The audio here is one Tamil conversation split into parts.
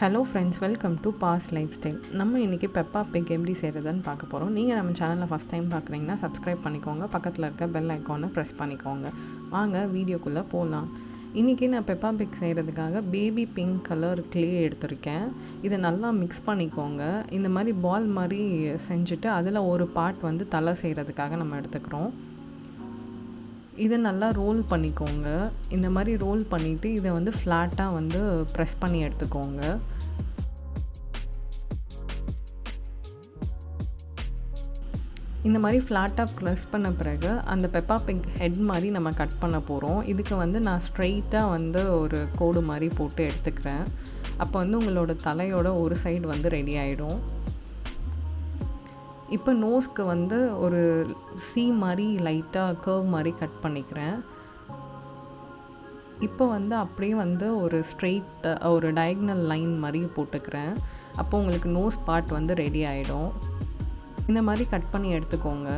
Hello friends, welcome to boss lifestyle. நம்ம இன்றைக்கி பெப்பா பிக் எப்படி செய்கிறதுன்னு பார்க்க போகிறோம். நீங்கள் நம்ம சேனலில் ஃபஸ்ட் டைம் பார்க்குறீங்கன்னா சப்ஸ்கிரைப் பண்ணிக்கோங்க, பக்கத்தில் இருக்க பெல் ஐக்கானை ப்ரெஸ் பண்ணிக்கோங்க. வாங்க வீடியோக்குள்ளே போகலாம். இன்றைக்கி நான் பெப்பா பிக் செய்கிறதுக்காக பேபி பிங்க் கலர் க்ளே எடுத்திருக்கேன். இதை நல்லா மிக்ஸ் பண்ணிக்கோங்க. இந்த மாதிரி பால் மாதிரி செஞ்சுட்டு அதில் ஒரு பார்ட் வந்து தலை செய்கிறதுக்காக நம்ம எடுத்துக்கிறோம். இதை நல்லா ரோல் பண்ணிக்கோங்க. இந்த மாதிரி ரோல் பண்ணிவிட்டு இதை வந்து ஃப்ளாட்டாக வந்து ப்ரெஸ் பண்ணி எடுத்துக்கோங்க. இந்த மாதிரி ஃப்ளாட்டாக ப்ரெஸ் பண்ண பிறகு அந்த பெப்பா பிக் ஹெட் மாதிரி நம்ம கட் பண்ண போகிறோம். இதுக்கு வந்து நான் ஸ்ட்ரெயிட்டாக வந்து ஒரு கோடு மாதிரி போட்டு எடுத்துக்கிறேன். அப்போ வந்து உங்களோட தலையோட ஒரு சைடு வந்து ரெடி ஆகிடும். இப்போ நோஸ்க்கு வந்து ஒரு சி மாதிரி லைட்டாக கர்வ் மாதிரி கட் பண்ணிக்கிறேன். இப்போ வந்து அப்படியே வந்து ஒரு ஸ்ட்ரெயிட் ஒரு டயக்னல் லைன் மாதிரி போட்டுக்கிறேன். அப்போ உங்களுக்கு நோஸ் பார்ட் வந்து ரெடி ஆகிடும். இந்த மாதிரி கட் பண்ணி எடுத்துக்கோங்க.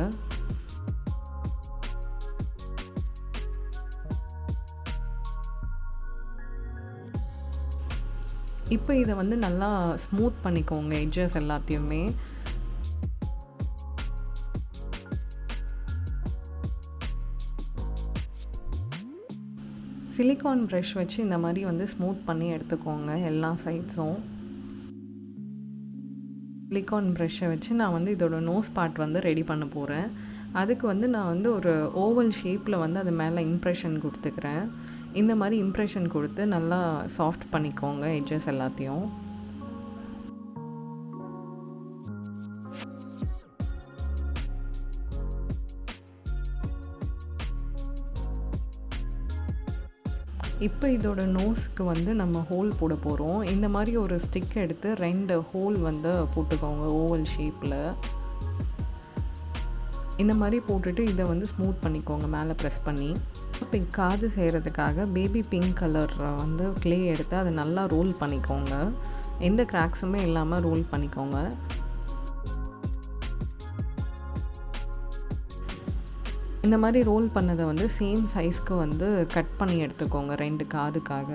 இப்போ இதை வந்து நல்லா ஸ்மூத் பண்ணிக்கோங்க, எட்ஜஸ் எல்லாத்தையுமே. சிலிக்கான் ப்ரஷ் வச்சு இந்த மாதிரி வந்து ஸ்மூத் பண்ணி எடுத்துக்கோங்க எல்லா சைட்ஸும். சிலிக்கான் ப்ரஷ்ஷை வச்சு நான் வந்து இதோட நோஸ் பார்ட் வந்து ரெடி பண்ண போகிறேன். அதுக்கு வந்து நான் வந்து ஒரு ஓவல் ஷேப்பில் வந்து அது மேலே இம்ப்ரெஷன் கொடுத்துக்கிறேன். இந்த மாதிரி இம்ப்ரெஷன் கொடுத்து நல்லா சாஃப்ட் பண்ணிக்கோங்க எட்ஜஸ் எல்லாத்தையும். இப்போ இதோட நோஸுக்கு வந்து நம்ம ஹோல் போட போகிறோம். இந்த மாதிரி ஒரு ஸ்டிக் எடுத்து 2 ஹோல் வந்து போட்டுக்கோங்க ஓவல் ஷேப்பில். இந்த மாதிரி போட்டுட்டு இதை வந்து ஸ்மூத் பண்ணிக்கோங்க மேலே ப்ரெஸ் பண்ணி. பிங்க் காது செய்கிறதுக்காக பேபி பிங்க் கலர் வந்து க்ளே எடுத்து அதை நல்லா ரோல் பண்ணிக்கோங்க. எந்த கிராக்ஸுமே இல்லாமல் ரோல் பண்ணிக்கோங்க. இந்த மாதிரி ரோல் பண்ணதை வந்து சேம் சைஸ்க்கு வந்து கட் பண்ணி எடுத்துக்கோங்க 2 காதுக்காக.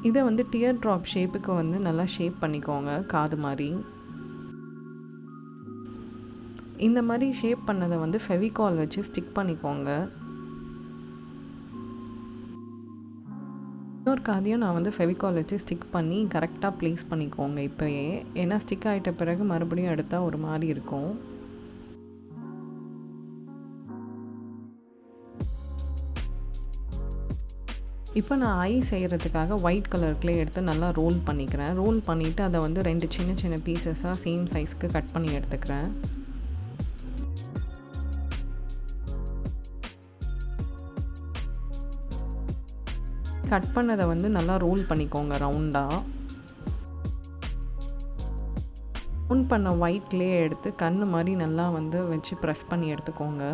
இதை வந்து டியர் ட்ராப் ஷேப்புக்கு வந்து நல்லா ஷேப் பண்ணிக்கோங்க காது மாதிரி. இந்த மாதிரி ஷேப் பண்ணதை வந்து ஃபெவிகால் வச்சு ஸ்டிக் பண்ணிக்கோங்க. இன்னொரு காதையும் நான் வந்து ஃபெவிகால் வச்சு ஸ்டிக் பண்ணி கரெக்டாக ப்ளேஸ் பண்ணிக்கோங்க இப்போயே. ஏன்னா ஸ்டிக் ஆகிட்ட பிறகு மறுபடியும் எடுத்தால் ஒரு மாதிரி இருக்கும். இப்போ நான் ஐ செய்கிறதுக்காக ஒயிட் கலர் க்ளே எடுத்து நல்லா ரோல் பண்ணிக்கிறேன். ரோல் பண்ணிவிட்டு அதை வந்து 2 சின்ன சின்ன பீசஸாக சேம் சைஸ்க்கு கட் பண்ணி எடுத்துக்கிறேன். கட் பண்ணதை வந்து நல்லா ரோல் பண்ணிக்கோங்க ரவுண்டாக. ரவுண்ட் பண்ண ஒயிட் க்ளே எடுத்து கண்ணு மாதிரி நல்லா வந்து வச்சு ப்ரெஸ் பண்ணி எடுத்துக்கோங்க.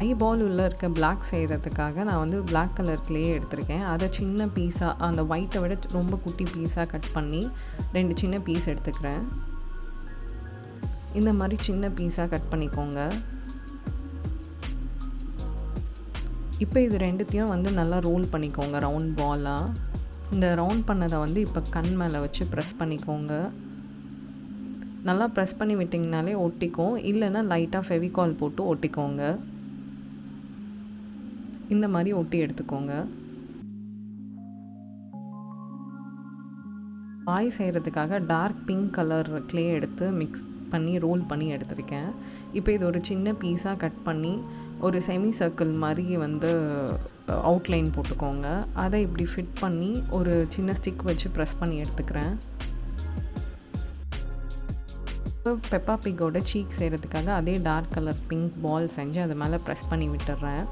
ஐபால் உள்ள இருக்க பிளாக் செய்கிறதுக்காக நான் வந்து பிளாக் கலர் க்ளே எடுத்திருக்கேன். அதை சின்ன பீஸாக அந்த ஒயிட்டை விட ரொம்ப குட்டி பீஸாக கட் பண்ணி 2 சின்ன பீஸ் எடுத்துக்கிறேன். இந்த மாதிரி சின்ன பீஸாக கட் பண்ணிக்கோங்க. இப்போ இது 2த்தையும் வந்து நல்லா ரோல் பண்ணிக்கோங்க ரவுண்ட் பாலாக. இந்த ரவுண்ட் பண்ணதை வந்து இப்போ கண் மேலே வச்சு ப்ரெஸ் பண்ணிக்கோங்க. நல்லா ப்ரெஸ் பண்ணி விட்டிங்கனாலே ஒட்டிக்கும். இல்லைன்னா லைட்டாக ஃபெவிகால் போட்டு ஒட்டிக்கோங்க. இந்த மாதிரி ஒட்டி எடுத்துக்கோங்க. வாய் செய்கிறதுக்காக டார்க் பிங்க் கலர் க்ளே எடுத்து மிக்ஸ் பண்ணி ரோல் பண்ணி எடுத்திருக்கேன். இப்போ இது ஒரு சின்ன பீஸாக கட் பண்ணி ஒரு செமி சர்க்கிள் மாதிரி வந்து அவுட்லைன் போட்டுக்கோங்க. அதை இப்படி ஃபிட் பண்ணி ஒரு சின்ன ஸ்டிக் வச்சு ப்ரெஸ் பண்ணி எடுத்துக்கிறேன். இப்போ பெப்பா பிக்கோட சீக் செய்கிறதுக்காக அதே டார்க் கலர் பிங்க் பால் செஞ்சு அது மேலே ப்ரெஸ் பண்ணி விட்டுறேன்.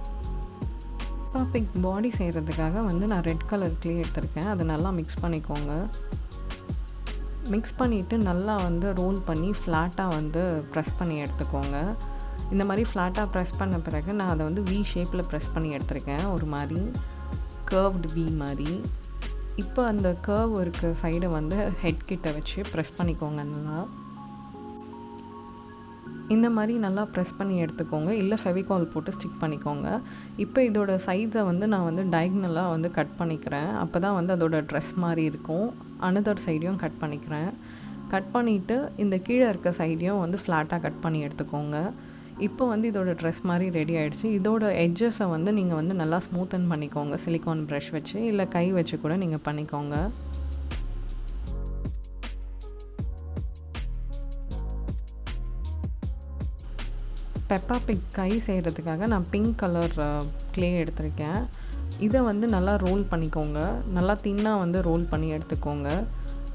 பெப்பா பிக் பாடி செய்கிறதுக்காக வந்து நான் ரெட் கலர் க்ளே எடுத்திருக்கேன். அதை நல்லா மிக்ஸ் பண்ணிக்கோங்க. மிக்ஸ் பண்ணிவிட்டு நல்லா வந்து ரோல் பண்ணி ஃப்ளாட்டாக வந்து ப்ரெஸ் பண்ணி எடுத்துக்கோங்க. இந்த மாதிரி ஃப்ளாட்டாக ப்ரெஸ் பண்ண பிறகு நான் அதை வந்து வி ஷேப்பில் ப்ரெஸ் பண்ணி எடுத்துருக்கேன். ஒரு மாதிரி கர்வ்டு வி மாதிரி. இப்போ அந்த கர்வ் இருக்க சைடை வந்து ஹெட் கிட்ட வச்சு ப்ரெஸ் பண்ணிக்கோங்க நல்லா. இந்த மாதிரி நல்லா ப்ரெஸ் பண்ணி எடுத்துக்கோங்க, இல்லை ஃபெவிகால் போட்டு ஸ்டிக் பண்ணிக்கோங்க. இப்போ இதோட சைஸை வந்து நான் வந்து டயக்னலாக வந்து கட் பண்ணிக்கிறேன். அப்போ தான் வந்து அதோட ட்ரெஸ் மாதிரி இருக்கும். அனதர் சைடையும் கட் பண்ணிக்கிறேன். கட் பண்ணிவிட்டு இந்த கீழே இருக்க சைடையும் வந்து ஃப்ளாட்டாக கட் பண்ணி எடுத்துக்கோங்க. இப்போ வந்து இதோட ட்ரெஸ் மாதிரி ரெடி ஆகிடுச்சு. இதோட எட்ஜஸை வந்து நீங்கள் வந்து நல்லா ஸ்மூத்தன் பண்ணிக்கோங்க சிலிக்கான் ப்ரஷ் வச்சு, இல்லை கை வச்சு கூட நீங்கள் பண்ணிக்கோங்க. பெப்பா பிக் கை செய்கிறதுக்காக நான் பிங்க் கலர் க்ளே எடுத்திருக்கேன். இதை வந்து நல்லா ரோல் பண்ணிக்கோங்க, நல்லா தின்னாக வந்து ரோல் பண்ணி எடுத்துக்கோங்க.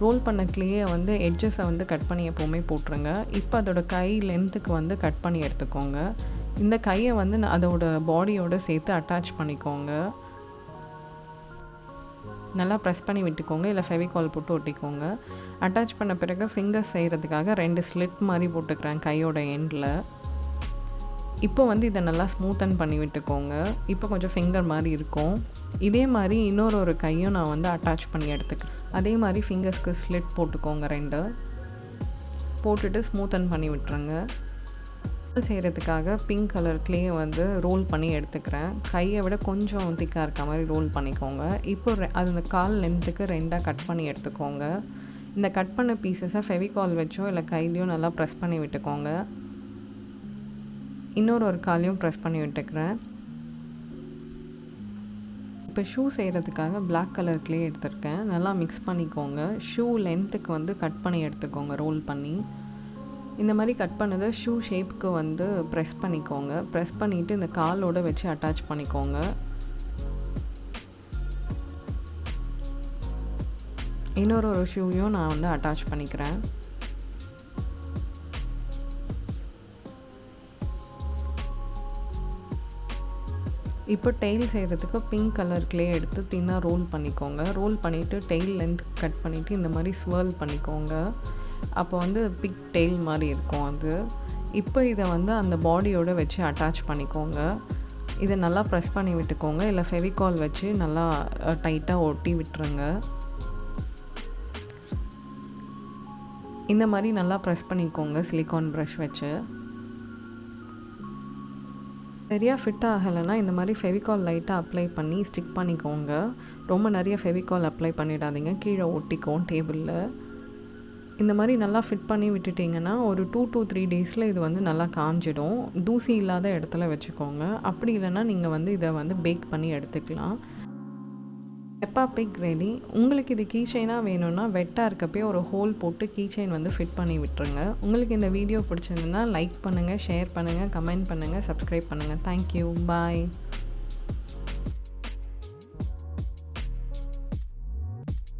ரோல் பண்ண க்ளேயை வந்து எட்ஜஸை வந்து கட் பண்ணி எப்போவுமே போட்டுருங்க. இப்போ அதோட கை லென்த்துக்கு வந்து கட் பண்ணி எடுத்துக்கோங்க. இந்த கையை வந்து அதோட பாடியோடு சேர்த்து அட்டாச் பண்ணிக்கோங்க. நல்லா ப்ரெஸ் பண்ணி விட்டுக்கோங்க, இல்லை ஃபெவிகால் போட்டு ஒட்டிக்கோங்க. அட்டாச் பண்ண பிறகு ஃபிங்கர்ஸ் செய்கிறதுக்காக 2 ஸ்லிட் மாதிரி போட்டுக்கிறேன் கையோட எண்டில். இப்போ வந்து இதை நல்லா ஸ்மூத்தன் பண்ணி விட்டுக்கோங்க. இப்போ கொஞ்சம் ஃபிங்கர் மாதிரி இருக்கும். இதே மாதிரி இன்னொரு கையும் நான் வந்து அட்டாச் பண்ணி எடுத்துக்கிறேன். அதே மாதிரி ஃபிங்கர்ஸ்க்கு ஸ்லிட் போட்டுக்கோங்க 2. போட்டுட்டு ஸ்மூத்தன் பண்ணி விட்டுருங்க. செய்கிறதுக்காக பிங்க் கலர் க்ளே வந்து ரோல் பண்ணி எடுத்துக்கிறேன். கையை விட கொஞ்சம் திக்காக இருக்க மாதிரி ரோல் பண்ணிக்கோங்க. இப்போ அந்த கால் லென்த்துக்கு 2ஆக கட் பண்ணி எடுத்துக்கோங்க. இந்த கட் பண்ண பீசஸை ஃபெவிகால் வச்சோ இல்லை கையிலையோ நல்லா ப்ரெஸ் பண்ணி விட்டுக்கோங்க. இன்னொரு காலையும் ப்ரெஸ் பண்ணி விட்டுக்கிறேன். இப்போ ஷூ செய்கிறதுக்காக பிளாக் கலர் க்ளே எடுத்துருக்கேன். நல்லா மிக்ஸ் பண்ணிக்கோங்க. ஷூ லென்த்துக்கு வந்து கட் பண்ணி எடுத்துக்கோங்க ரோல் பண்ணி. இந்த மாதிரி கட் பண்ணதை ஷூ ஷேப்புக்கு வந்து ப்ரெஸ் பண்ணிக்கோங்க. ப்ரெஸ் பண்ணிவிட்டு இந்த காலோடு வச்சு அட்டாச் பண்ணிக்கோங்க. இன்னொரு ஷூவையும் நான் வந்து அட்டாச் பண்ணிக்கிறேன். இப்போ டெயில் செய்கிறதுக்கு பிங்க் கலர் க்ளே எடுத்து தின்னாக ரோல் பண்ணிக்கோங்க. ரோல் பண்ணிவிட்டு டெயில் லென்த் கட் பண்ணிவிட்டு இந்த மாதிரி ஸ்வர்ல் பண்ணிக்கோங்க. அப்போ வந்து பிக் டெயில் மாதிரி இருக்கும் அது. இப்போ இதை வந்து அந்த பாடியோடு வச்சு அட்டாச் பண்ணிக்கோங்க. இதை நல்லா ப்ரெஸ் பண்ணி விட்டுக்கோங்க, இல்லை ஃபெவிகால் வச்சு நல்லா டைட்டாக ஒட்டி விட்டுருங்க. இந்த மாதிரி நல்லா ப்ரெஸ் பண்ணிக்கோங்க சிலிக்கான் ப்ரஷ் வச்சு. சரியாக ஃபிட் ஆகலைன்னா இந்த மாதிரி ஃபெவிகால் லைட்டாக அப்ளை பண்ணி ஸ்டிக் பண்ணிக்கோங்க. ரொம்ப நிறைய ஃபெவிகால் அப்ளை பண்ணிடாதீங்க, கீழே ஒட்டிக்கும் டேபிளில். இந்த மாதிரி நல்லா ஃபிட் பண்ணி விட்டுட்டிங்கன்னா ஒரு 2 to 3 டேஸில் இது வந்து நல்லா காஞ்சிடும். தூசி இல்லாத இடத்துல வச்சுக்கோங்க. அப்படி இல்லைன்னா நீங்கள் வந்து இதை வந்து பேக் பண்ணி எடுத்துக்கலாம். பெப்பா பிக் ரெடி. உங்களுக்கு இது கீ செயினாக வேணும்னா வெட்டாக இருக்கப்பே ஒரு ஹோல் போட்டு கீ செயின் வந்து ஃபிட் பண்ணி விட்டுருங்க. உங்களுக்கு இந்த வீடியோ பிடிச்சிருந்ததுன்னா லைக் பண்ணுங்கள், ஷேர் பண்ணுங்கள், கமெண்ட் பண்ணுங்கள், சப்ஸ்கிரைப் பண்ணுங்கள். தேங்க்யூ, பாய்.